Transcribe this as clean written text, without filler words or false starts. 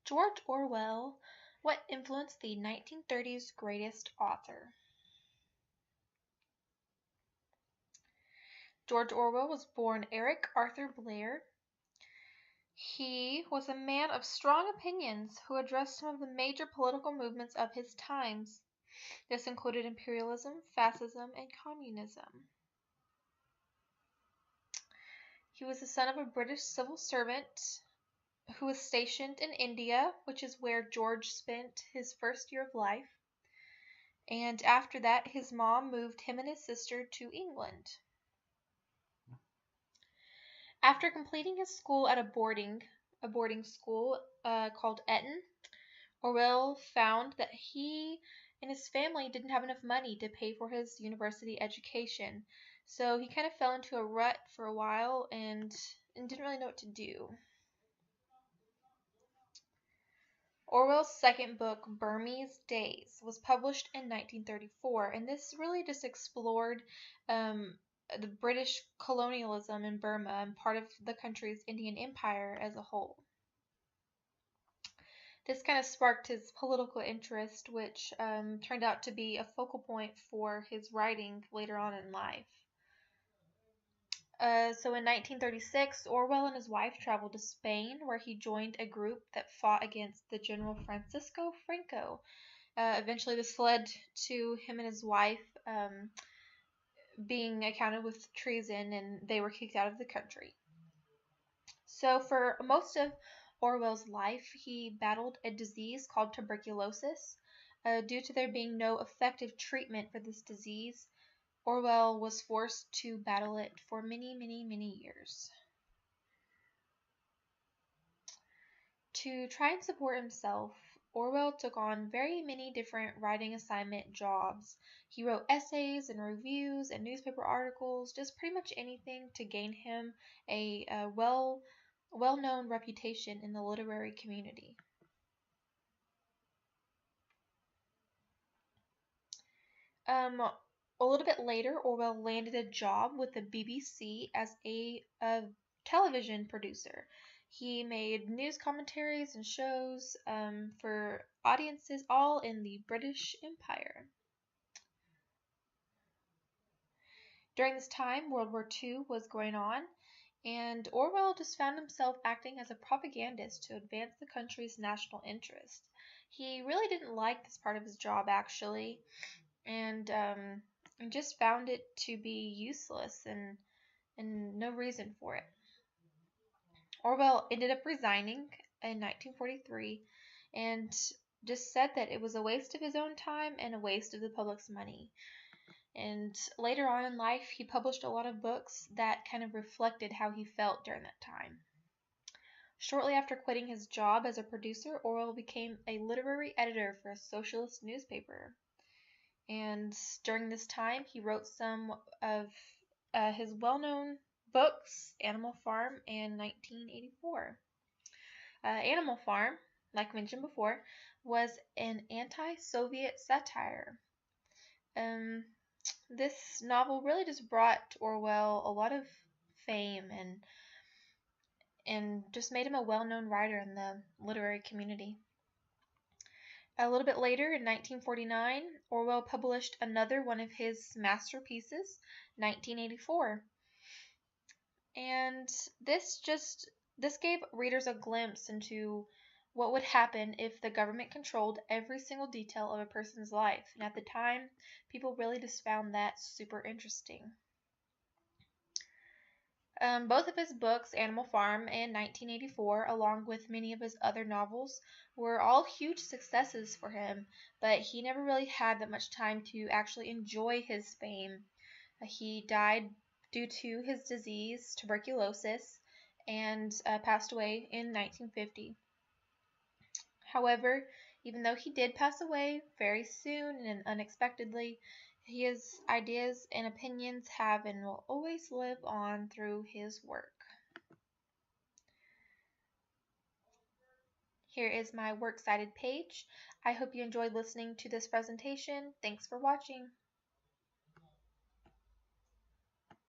George Orwell, what influenced the 1930s greatest author? George Orwell was born Eric Arthur Blair. He was a man of strong opinions who addressed some of the major political movements of his times. This included imperialism, fascism, and communism. He was the son of a British civil servant who was stationed in India, which is where George spent his first year of life. And after that, his mom moved him and his sister to England. After completing his school at a boarding school called Eton, Orwell found that he and his family didn't have enough money to pay for his university education. So he kind of fell into a rut for a while and didn't really know what to do. Orwell's second book, Burmese Days, was published in 1934, and this really just explored the British colonialism in Burma and part of the country's Indian Empire as a whole. This kind of sparked his political interest, which turned out to be a focal point for his writing later on in life. So in 1936, Orwell and his wife traveled to Spain, where he joined a group that fought against the General Francisco Franco. Eventually, this led to him and his wife being accounted with treason, and they were kicked out of the country. So for most of Orwell's life, he battled a disease called tuberculosis. Due to there being no effective treatment for this disease, Orwell was forced to battle it for many, many, many years. To try and support himself, Orwell took on very many different writing assignment jobs. He wrote essays and reviews and newspaper articles, just pretty much anything to gain him a well-known reputation in the literary community. A little bit later, Orwell landed a job with the BBC as a television producer. He made news commentaries and shows for audiences all in the British Empire. During this time, World War II was going on, and Orwell just found himself acting as a propagandist to advance the country's national interest. He really didn't like this part of his job, actually, and just found it to be useless and no reason for it. Orwell ended up resigning in 1943 and just said that it was a waste of his own time and a waste of the public's money. And later on in life, he published a lot of books that kind of reflected how he felt during that time. Shortly after quitting his job as a producer, Orwell became a literary editor for a socialist newspaper. And during this time, he wrote some of his well-known books, Animal Farm and 1984. Animal Farm, like mentioned before, was an anti-Soviet satire. This novel really just brought Orwell a lot of fame and just made him a well-known writer in the literary community. A little bit later, in 1949, Orwell published another one of his masterpieces, 1984. And this gave readers a glimpse into what would happen if the government controlled every single detail of a person's life. And at the time, people really just found that super interesting. Both of his books, Animal Farm and 1984, along with many of his other novels, were all huge successes for him, but he never really had that much time to actually enjoy his fame. He died due to his disease, tuberculosis, and passed away in 1950. However, even though he did pass away very soon and unexpectedly, his ideas and opinions have and will always live on through his work. Here is my works cited page. I hope you enjoyed listening to this presentation. Thanks for watching.